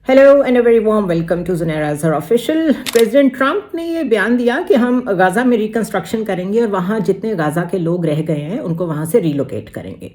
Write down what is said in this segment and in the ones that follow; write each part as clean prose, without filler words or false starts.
Hello and a very warm welcome to Zunaira Azhar official. President Trump ने ये बयान दिया कि हम गाज़ा में रिकंस्ट्रक्शन करेंगे और वहाँ जितने गाज़ा के लोग रह गए हैं उनको वहाँ से रिलोकेट करेंगे।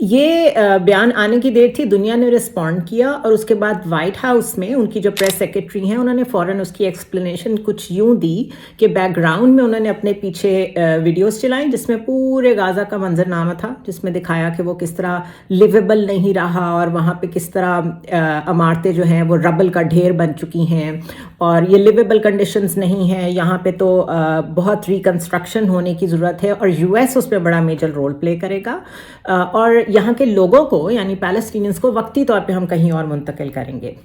ये बयान आने की देर थी, दुनिया ने रिस्पॉन्ड किया और उसके बाद वाइट हाउस में उनकी जो प्रेस सेक्रेटरी हैं उन्होंने फ़ौरन उसकी एक्सप्लेनेशन कुछ यूं दी कि बैकग्राउंड में उन्होंने अपने पीछे वीडियोस चलाई जिसमें पूरे गाज़ा का मंजरनामा था, जिसमें दिखाया कि वो किस तरह लिवेबल नहीं रहा और वहाँ पे किस तरह इमारतें जो हैं वो रबल का ढेर बन चुकी हैं और ये लिवेबल कंडीशंस नहीं हैं। यहाँ पे तो बहुत रिकंस्ट्रक्शन होने की ज़रूरत है और यूएस उस पर बड़ा मेजर रोल प्ले करेगा और यहाँ के लोगों को यानी पैलेस्टीनियंस को वक्ती तौर पे हम कहीं और मुंतकिल करेंगे।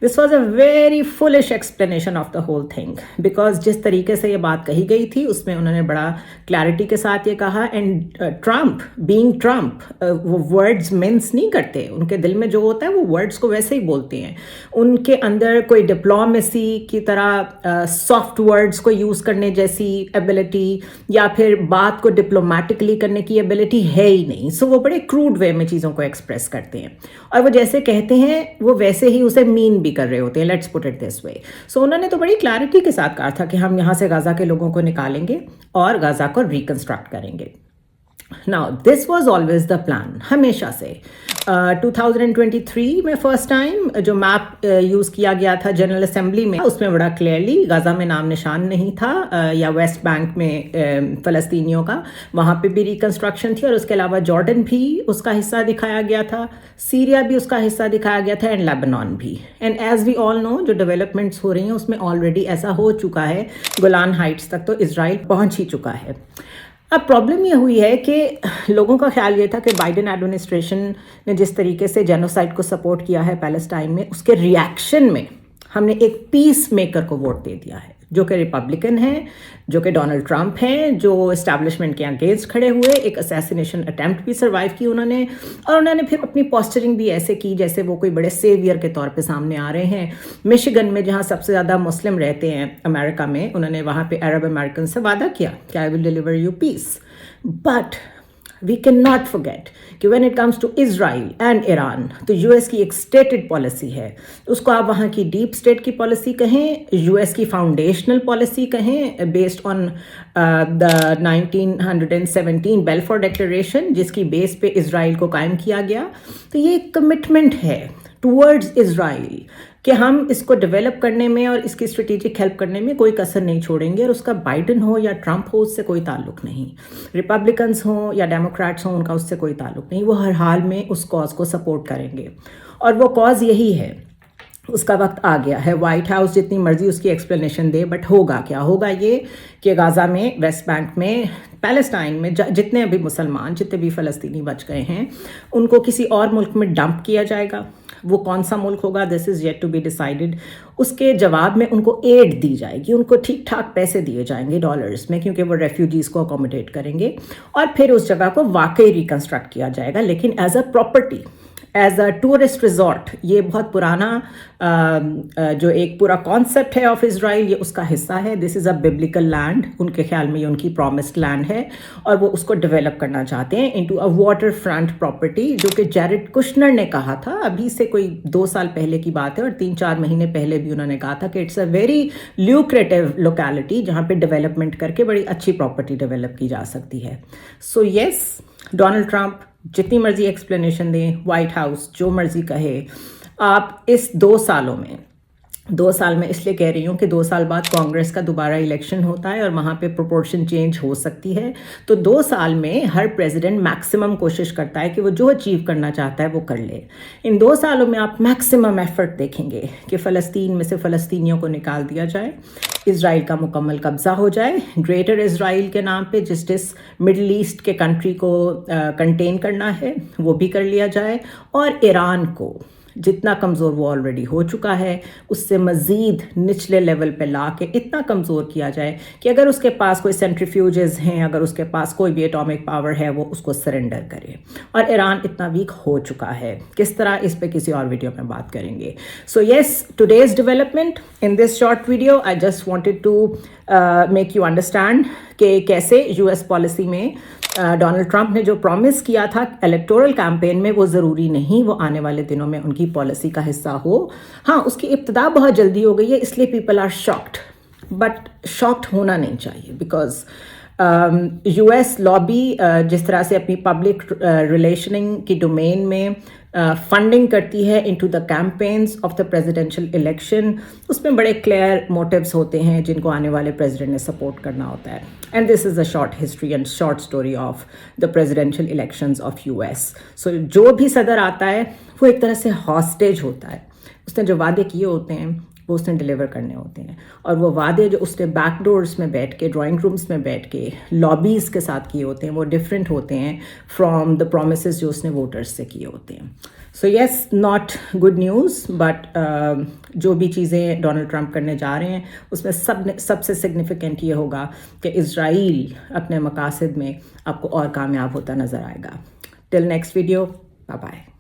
This was a very foolish explanation of the whole thing because जिस तरीके से ये बात कही गई थी उसमें उन्होंने बड़ा क्लैरिटी के साथ ये कहा। एंड ट्रंप बीइंग ट्रंप वो वर्ड्स मिन्स नहीं करते, उनके दिल में जो होता है वो वर्ड्स को वैसे ही बोलते हैं। उनके अंदर कोई डिप्लोमेसी की तरह सॉफ्ट वर्ड्स को यूज़ करने जैसी एबिलिटी या फिर बात को डिप्लोमेटिकली करने की एबिलिटी है ही नहीं। सो वो बड़े क्रूड वे में चीज़ों को एक्सप्रेस करते हैं और वो जैसे कहते हैं वो वैसे ही उसे मीन भी कर रहे होते हैं। Let's put it this way. So उन्होंने तो बड़ी क्लैरिटी के साथ कहा था कि हम यहाँ से गाज़ा के लोगों को निकालेंगे और गाज़ा को रिकंस्ट्रक्ट करेंगे। Now this was always the plan, हमेशा से। 2023 में फर्स्ट टाइम जो मैप यूज़ किया गया था जनरल असेंबली में, उसमें बड़ा क्लियरली गाज़ा में नाम निशान नहीं था या वेस्ट बैंक में फ़लस्तीनियों का, वहाँ पे भी रिकंस्ट्रक्शन थी और उसके अलावा जॉर्डन भी उसका हिस्सा दिखाया गया था, सीरिया भी उसका हिस्सा दिखाया गया था एंड लेबनान भी। And as we all know जो डेवलपमेंट्स हो रही हैं उसमें ऑलरेडी ऐसा हो चुका है, गोलान हाइट्स तक तो इजराइल पहुँच ही चुका है। अब प्रॉब्लम ये हुई है कि लोगों का ख्याल ये था कि बाइडेन एडमिनिस्ट्रेशन ने जिस तरीके से जेनोसाइड को सपोर्ट किया है पैलेस्टाइन में, उसके रिएक्शन में हमने एक पीस मेकर को वोट दे दिया है जो कि रिपब्लिकन है, जो कि डोनाल्ड ट्रंप हैं, जो एस्टैब्लिशमेंट के अगेंस्ट खड़े हुए। एक असैसिनेशन अटैम्प्ट भी सर्वाइव की उन्होंने और उन्होंने फिर अपनी पोस्चरिंग भी ऐसे की जैसे वो कोई बड़े सेवियर के तौर पे सामने आ रहे हैं। मिशिगन में जहाँ सबसे ज़्यादा मुस्लिम रहते हैं अमेरिका में, उन्होंने वहाँ पे अरब अमेरिकन से वादा किया कि I will deliver you peace. But we can not forget कि when it comes to Israel and Iran तो यूएस की एक स्टेटेड पॉलिसी है, उसको आप वहाँ की डीप स्टेट की पॉलिसी कहें, यूएस की फाउंडेशनल पॉलिसी कहें, based on the 1917 Balfour declaration जिसकी बेस पे इजराइल को कायम किया गया। तो ये एक कमिटमेंट है टूवर्ड्स इजराइल कि हम इसको डेवलप करने में और इसकी स्ट्रेटेजिक हेल्प करने में कोई कसर नहीं छोड़ेंगे और उसका बाइडेन हो या ट्रंप हो उससे कोई ताल्लुक नहीं, रिपब्लिकन्स हों या डेमोक्रेट्स हों उनका उससे कोई ताल्लुक नहीं। वो हर हाल में उस कॉज को सपोर्ट करेंगे और वो कॉज यही है। उसका वक्त आ गया है, वाइट हाउस जितनी मर्जी उसकी एक्सप्लेनेशन दे, बट होगा क्या? होगा ये कि गाज़ा में, वेस्ट बैंक में, पैलेस्टाइन में जितने भी मुसलमान, जितने भी फ़लस्तीनी बच गए हैं उनको किसी और मुल्क में डंप किया जाएगा। वो कौन सा मुल्क होगा this is yet to be decided. उसके जवाब में उनको एड दी जाएगी, उनको ठीक ठाक पैसे दिए जाएंगे डॉलर्स में, क्योंकि वो रेफ्यूजीज़ को अकोमोडेट करेंगे और फिर उस जगह को वाकई रिकंस्ट्रक्ट किया जाएगा, लेकिन as a property, as a tourist resort. ये बहुत पुराना जो एक पूरा कॉन्सेप्ट है ऑफ इजराइल, ये उसका हिस्सा है। This is a biblical land, उनके ख्याल में ये उनकी प्रॉमिस्ड लैंड है और वो उसको डेवलप करना चाहते हैं into a water front property, जो कि जैरेड कुशनर ने कहा था, अभी से कोई 2 साल पहले की बात है और 3-4 महीने पहले भी उन्होंने कहा था कि it's a very lucrative locality जहाँ पे डेवलपमेंट करके बड़ी अच्छी प्रॉपर्टी डेवलप की जा सकती है। सो येस, डोनाल्ड ट्रंप जितनी मर्जी एक्सप्लेनेशन दें, वाइट हाउस जो मर्जी कहे, आप इस 2 सालों में, 2 साल में इसलिए कह रही हूँ कि 2 साल बाद कांग्रेस का दोबारा इलेक्शन होता है और वहाँ पे प्रोपोर्शन चेंज हो सकती है। तो 2 साल में हर प्रेसिडेंट मैक्सिमम कोशिश करता है कि वो जो अचीव करना चाहता है वो कर ले। इन 2 सालों में आप मैक्सिमम एफर्ट देखेंगे कि फ़लस्तीन में से फ़लस्तीनियों को निकाल दिया जाए, इजराइल का मुकम्मल कब्ज़ा हो जाए, ग्रेटर इजराइल के नाम पे जिस मिडल ईस्ट के कंट्री को कंटेन करना है वो भी कर लिया जाए और ईरान को जितना कमज़ोर वो ऑलरेडी हो चुका है उससे मज़ीद निचले लेवल पे ला के इतना कमज़ोर किया जाए कि अगर उसके पास कोई सेंट्रीफ्यूजेस हैं, अगर उसके पास कोई भी एटॉमिक पावर है, वो उसको सरेंडर करे। और ईरान इतना वीक हो चुका है, किस तरह, इस पे किसी और वीडियो में बात करेंगे। So yes, today's development in this short video I just wanted to make you understand कि कैसे यूएस पॉलिसी में ڈونلڈ ٹرمپ نے جو پرومس کیا تھا الیکٹورل کیمپین میں وہ ضروری نہیں وہ آنے والے دنوں میں ان کی پالیسی کا حصہ ہو. ہاں اس کی ابتدا بہت جلدی ہو گئی ہے اس لیے people are shocked, but shocked ہونا نہیں چاہیے بیکاز یو ایس لابی جس طرح سے اپنی پبلک ریلیشننگ کی ڈومین میں فنڈنگ کرتی ہے into the campaigns of the presidential election, اس میں بڑے کلیئر موٹیوز ہوتے ہیں جن کو آنے والے پریزیڈنٹ نے سپورٹ کرنا ہوتا ہے. And this is a short history and short story of the presidential elections of US. So جو بھی صدر آتا ہے وہ ایک طرح سے ہاسٹیج ہوتا ہے, اس نے جو وعدے کیے ہوتے ہیں وہ اس نے ڈیلیور کرنے ہوتے ہیں, اور وہ وعدے جو اس نے بیک ڈورس میں بیٹھ کے ڈرائنگ رومس میں بیٹھ کے لابیز کے ساتھ کیے ہوتے ہیں وہ ڈفرینٹ ہوتے ہیں فرام دا پرومسز جو اس نے ووٹرس سے کیے ہوتے ہیں. سو یس, ناٹ گڈ نیوز, بٹ جو بھی چیزیں ڈونلڈ ٹرمپ کرنے جا رہے ہیں اس میں سب سے سگنیفیکنٹ یہ ہوگا کہ اسرائیل اپنے مقاصد میں آپ کو اور کامیاب ہوتا نظر آئے گا. Till next video, bye bye.